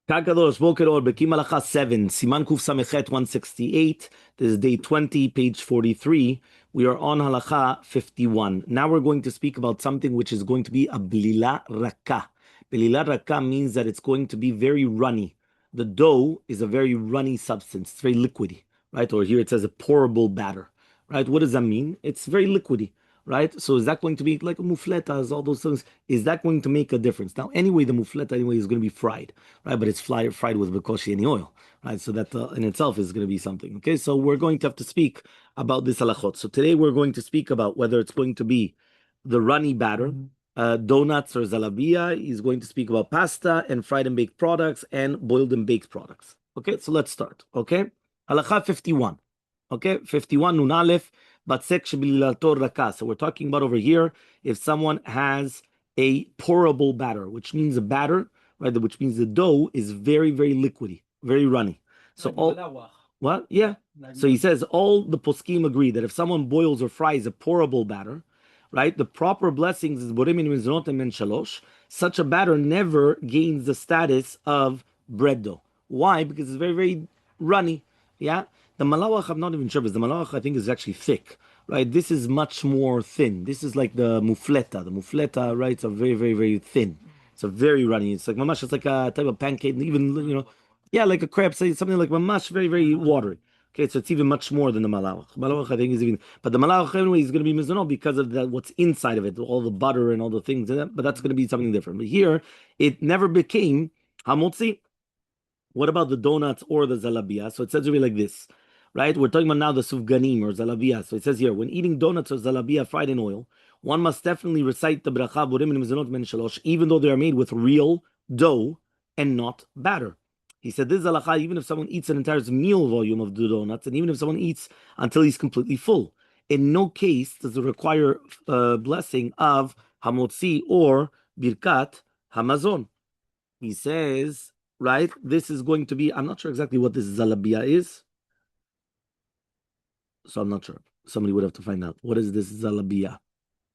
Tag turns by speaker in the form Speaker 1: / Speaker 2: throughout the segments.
Speaker 1: Kagadosh, Boker Or, Beki'im BaHalacha 7, Siman Kuf Samechet 168. This is day 20, page 43. We are on Halacha 51. Now we're going to speak about something which is going to be a Blila Raka. Blila Raka means that it's going to be very runny. The dough is a very runny substance. It's very liquidy, right? Or here it says a pourable batter, right? What does that mean? It's very liquidy, right? So is that going to be like a mufleta, all those things? Is that going to make a difference? Now, anyway, the mufleta anyway is going to be fried, right? But it's fried with bekoshi and oil, right? So that in itself is going to be something. Okay, so we're going to have to speak about this halachot. So today we're going to speak about whether it's going to be the runny batter, donuts or zalabiya. He's going to speak about pasta and fried and baked products and boiled and baked products. Okay, so let's start. Okay, halacha 51. Okay, 51 nun aleph. So we're talking about over here if someone has a pourable batter, which means a batter, right? Which means the dough is very, very liquidy, very runny. So what? Yeah. So he says all the poskim agree that if someone boils or fries a pourable batter, right, the proper blessings is borimin miznotem and shalosh. Such a batter never gains the status of bread dough. Why? Because it's very, very runny. Yeah. The malawach, I'm not even sure, because the malawach I think is actually thick, right? This is much more thin. This is like the mufleta. The mufleta, right, are very, very, very thin. It's a very runny. It's like mamash. It's like a type of pancake, even yeah, like a crepe. Say something like mamash, very, very watery. Okay, so it's even much more than the malawach. Malawach I think is even, but the malawach anyway is going to be mizonot because of what's inside of it, all the butter and all the things in it. But that's going to be something different. But here, it never became hamotzi. What about the donuts or the zalabiya? So it says to me like this, right? We're talking about now the sufganim or zalabiya. So it says here, when eating donuts or zalabiya fried in oil, one must definitely recite the bracha borim and mizanot men shalosh, even though they are made with real dough and not batter. He said this is halacha even if someone eats an entire meal volume of the donuts, and even if someone eats until he's completely full. In no case does it require blessing of hamotzi or birkat hamazon. He says, right, this is going to be, I'm not sure exactly what this zalabiya is. So I'm not sure. Somebody would have to find out. What is this zalabiya?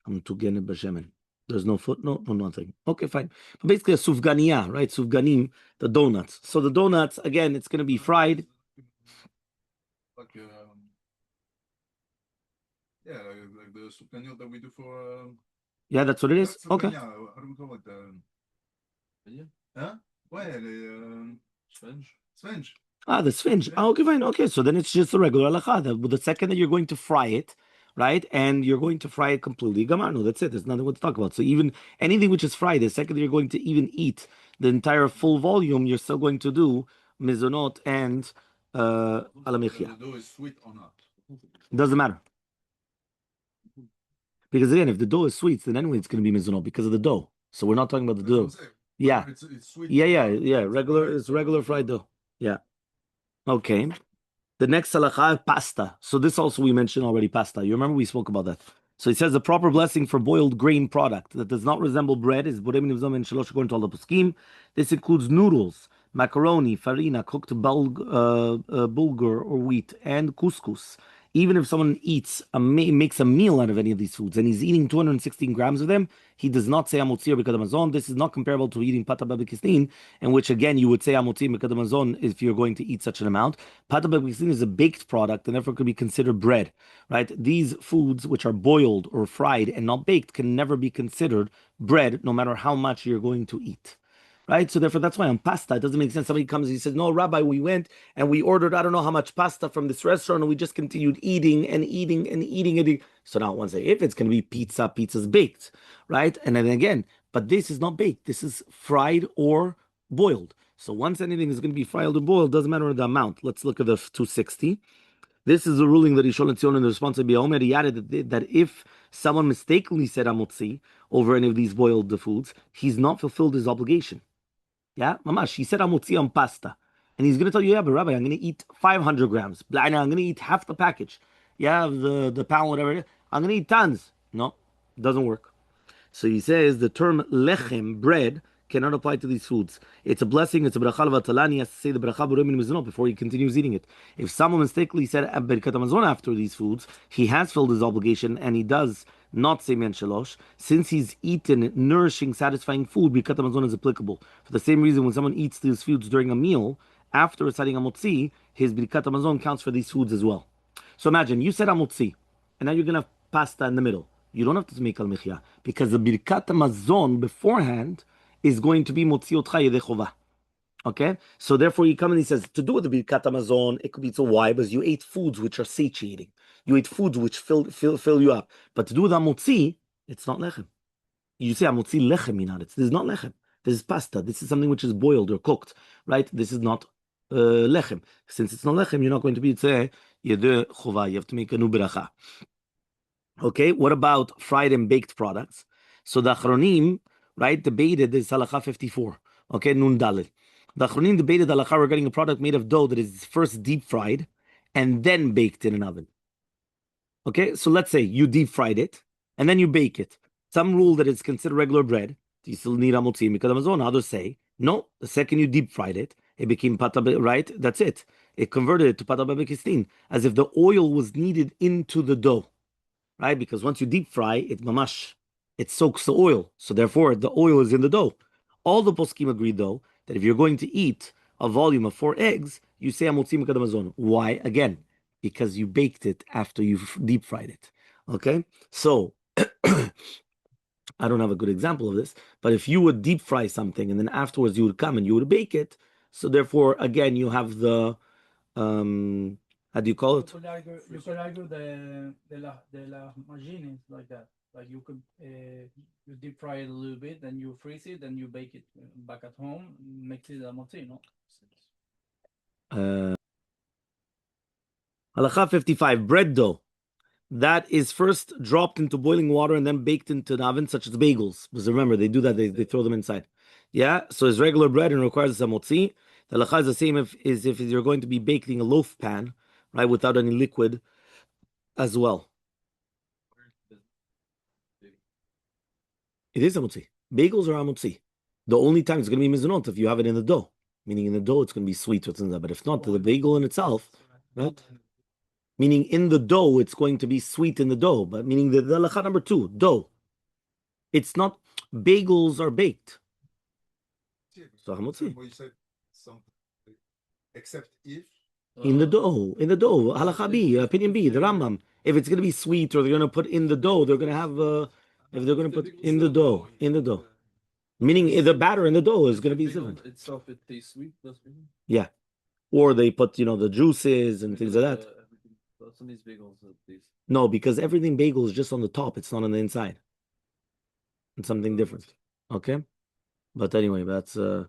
Speaker 1: I'm to get it b'shemen. There's no footnote, no nothing. Okay, fine. But basically a sufganiya, right? Sufganim, the donuts. So the donuts, again, it's going to be fried.
Speaker 2: Like, yeah, like the sufganiyot that we do for.
Speaker 1: Yeah, that's what it is. Okay.
Speaker 2: How do we call it? Huh? Well, Sponge.
Speaker 1: The sphinx. Oh, okay, fine. Okay, so then it's just a regular halacha. The second that you're going to fry it, right, and you're going to fry it completely, gamarnu. That's it. There's nothing to talk about. So even anything which is fried, the second that you're going to even eat the entire full volume, you're still going to do mizonot and alamichia.
Speaker 2: The dough is sweet or not?
Speaker 1: Doesn't matter. Because again, if the dough is sweet, then anyway it's going to be mizonot because of the dough. So we're not talking about the dough. Yeah.
Speaker 2: It's sweet.
Speaker 1: Yeah. It's regular fried dough. Yeah. Okay. The next halacha, pasta. So this also we mentioned already, pasta. You remember we spoke about that. So it says the proper blessing for boiled grain product that does not resemble bread is borem nivzom and shalosh according to all the poskim. This includes noodles, macaroni, farina, cooked bulgur or wheat, and couscous. Even if someone makes a meal out of any of these foods and he's eating 216 grams of them, he does not say amotzir because of mazon. This is not comparable to eating pata b'kisnin, in which again you would say amotzir because of mazon if you're going to eat such an amount. Pata b'kisnin is a baked product and therefore could be considered bread, right? These foods which are boiled or fried and not baked can never be considered bread, no matter how much you're going to eat. Right, so therefore that's why on pasta it doesn't make sense. Somebody comes and he says, "No, Rabbi, we went and we ordered I don't know how much pasta from this restaurant, and we just continued eating and eating and eating." So now one say, if it's going to be pizza, pizza's baked, right? And then again, but this is not baked. This is fried or boiled. So once anything is going to be fried or boiled, doesn't matter the amount. Let's look at the 260. This is a ruling that Rishon LeZion in the response to Omer, he added that if someone mistakenly said amotzi over any of these boiled foods, he's not fulfilled his obligation. Yeah, mamash. He said amotzi on pasta, and he's going to tell you, yeah, but Rabbi, I'm going to eat 500 grams. I'm going to eat half the package. Yeah, the pound, whatever it is. I'm going to eat tons. No, doesn't work. So he says the term lechem, bread, cannot apply to these foods. It's a blessing. It's a bracha levatalani. He has to say the bracha borim mizonot before he continues eating it. If someone mistakenly said berkat hamazon after these foods, he has filled his obligation, and he does not Semen Shalosh. Since he's eaten nourishing, satisfying food, Birkat Hamazon is applicable. For the same reason, when someone eats these foods during a meal, after reciting Hamotzi, his Birkat Hamazon counts for these foods as well. So imagine, you said Hamotzi, and now you're going to have pasta in the middle. You don't have to make al-Mechia, because the Birkat Hamazon beforehand is going to be Motzi Otcha Yedei Chova. Okay, so therefore he comes and he says to do with the Birkat Hamazon, it could be so why? Because you ate foods which are satiating, you ate foods which fill you up. But to do with Hamotzi, it's not lechem. You say Hamotzi lechem minat. This is not lechem. This is pasta. This is something which is boiled or cooked, right? This is not lechem. Since it's not lechem, you're not going to be say yedei chova. You have to make a new beracha. Okay, what about fried and baked products? So the Achronim, right, debated this Halacha 54. Okay, Nun Dalil. The Achronim debated Halacha regarding a product made of dough that is first deep fried and then baked in an oven. Okay, so let's say you deep fried it and then you bake it. Some rule that it's considered regular bread. You still need Hamotzi because Amazon. Others say, no, the second you deep fried it, it became pata, right? That's it. It converted it to pata b'kistin, as if the oil was kneaded into the dough. Right? Because once you deep fry, it mamash, it soaks the oil. So therefore, the oil is in the dough. All the poskim agree, though, that if you're going to eat a volume of 4 eggs, you say Hamotzi mikad Hamazon. Why? Again, because you baked it after you deep fried it. Okay? So, I don't have a good example of this, but if you would deep fry something and then afterwards you would come and you would bake it, so therefore, again, you have the, how do you call it?
Speaker 3: You could argue the machine is like that. Like you could you deep fry it a little bit, then you freeze it, then you bake it back at home, makes it a motzi, no?
Speaker 1: Halacha 55, bread dough that is first dropped into boiling water and then baked into an oven, such as bagels. Because remember, they do that, they throw them inside. Yeah, so it's regular bread and requires a motzi. The halacha is the same if you're going to be baking a loaf pan, right, without any liquid as well. It is a motzi. Bagels are a motzi. The only time it's going to be mizunot if you have it in the dough. Meaning in the dough it's going to be sweet, but if not, the bagel in itself, right? Meaning in the dough, it's going to be sweet in the dough. But meaning the halacha number 2, dough. It's not, bagels are baked. So hamotzi.
Speaker 2: Except if
Speaker 1: in the dough, halacha B, opinion B, the Rambam. If it's going to be sweet or they're going to put in the dough, they're going to have, if they're going to put in the dough. Meaning the batter in the dough is going to be different.
Speaker 3: Itself, it tastes sweet.
Speaker 1: Yeah. Or they put, the juices and things like that.
Speaker 3: Some of these bagels,
Speaker 1: no, because everything bagel is just on the top. It's not on the inside. It's something different. Okay? But anyway, that's